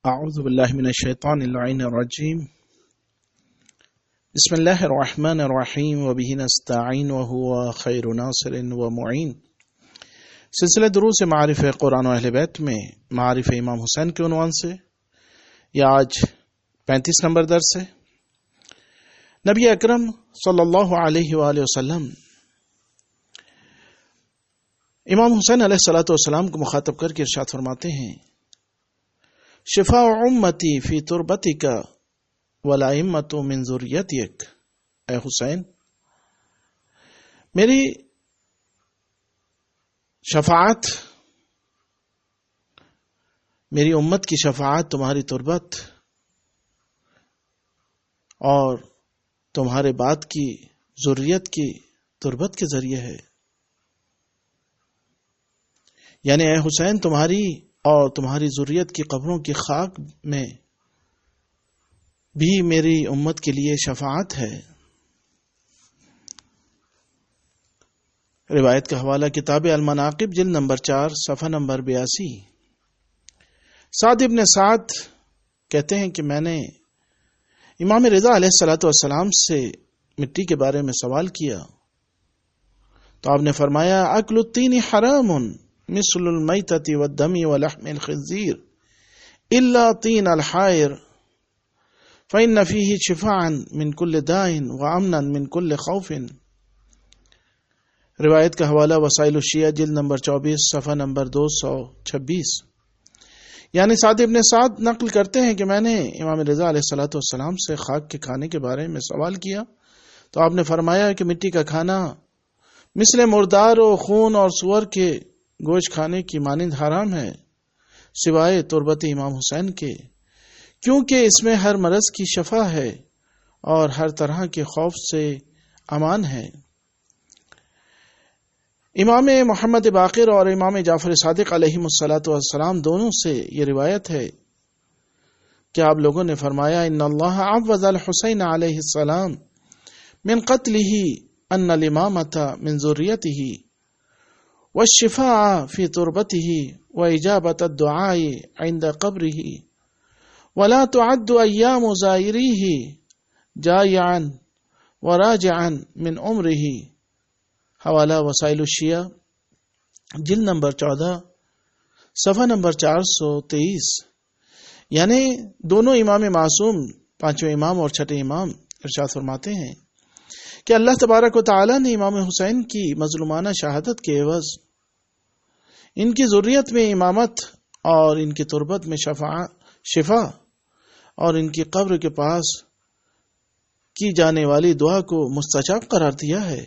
اعوذ باللہ من الشیطان اللعین الرجیم بسم اللہ الرحمن الرحیم وبہ نستعین وہو خیر ناصر ومعین۔ سلسلہ دروس معارف قرآن و اہل بیت میں معارف امام حسین کے عنوان سے یہ آج 35 نمبر درس ہے۔ نبی اکرم صلی اللہ علیہ وآلہ وسلم امام حسین علیہ الصلوۃ والسلام کو مخاطب کر کے ارشاد فرماتے ہیں، شفاء امتی فی تربتک والائمۃ من ذریتک۔ اے حسین، میری شفاعت، میری امت کی شفاعت تمہاری تربت اور تمہارے بعد کی ذریت کی تربت کے ذریعے ہے۔ یعنی اے حسین، تمہاری اور تمہاری ذریت کی قبروں کی خاک میں بھی میری امت کے لیے شفاعت ہے۔ روایت کا حوالہ کتاب المناقب جلد نمبر 4 صفحہ نمبر 82۔ سعد ابن سعد کہتے ہیں کہ میں نے امام رضا علیہ الصلوۃ والسلام سے مٹی کے بارے میں سوال کیا تو آپ نے فرمایا، اکل الطین حرام مثل المیتۃ والدم ولحم الخنزیر الا طین الحائر فإن فیہ شفاء من کل داء وامنا من کل خوف۔ روایت کا حوالہ وسائل الشیعہ جلد نمبر 24 صفحہ نمبر 226۔ یعنی سعد ابن سعد نقل کرتے ہیں کہ میں نے امام رضا علیہ الصلوۃ والسلام سے خاک کے کھانے کے بارے میں سوال کیا تو آپ نے فرمایا کہ مٹی کا کھانا مثل مردار و خون اور سور کے گوشت کھانے کی مانند حرام ہے، سوائے تربت امام حسین کے، کیونکہ اس میں ہر مرض کی شفا ہے اور ہر طرح کے خوف سے امان ہے۔ امام محمد باقر اور امام جعفر صادق علیہم الصلوۃ والسلام دونوں سے یہ روایت ہے کہ آپ لوگوں نے فرمایا، ان اللہ عوض الحسین علیہ السلام من قتلہ ان الامامۃ من ذریتہ والشفاء فی تربتہ واجابۃ الدعاء عند قبرہ ولا تعد ایام زائریہ جائعا وراجعا من عمرہ۔ حوالہ وسائل الشیعہ جلد نمبر 14 صفحہ نمبر 423۔ یعنی دونوں امام معصوم، پانچویں امام اور چھٹے امام ارشاد فرماتے ہیں کہ اللہ تبارک و تعالی نے امام حسین کی مظلومانہ شہادت کے عوض ان کی ذریت میں امامت اور ان کی تربت میں شفا اور ان کی قبر کے پاس کی جانے والی دعا کو مستجاب قرار دیا ہے،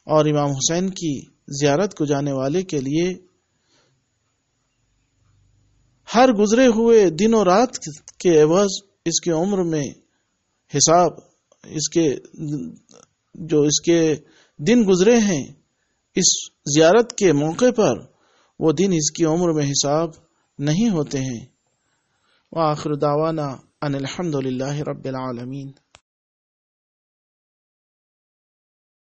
اور امام حسین کی زیارت کو جانے والے کے لیے ہر گزرے ہوئے دن و رات کے عوض اس کے عمر میں حساب، اس کے دن گزرے ہیں اس زیارت کے موقع پر، وہ دن اس کی عمر میں حساب نہیں ہوتے ہیں۔ وآخر دعوانا ان الحمد للہ رب العالمین۔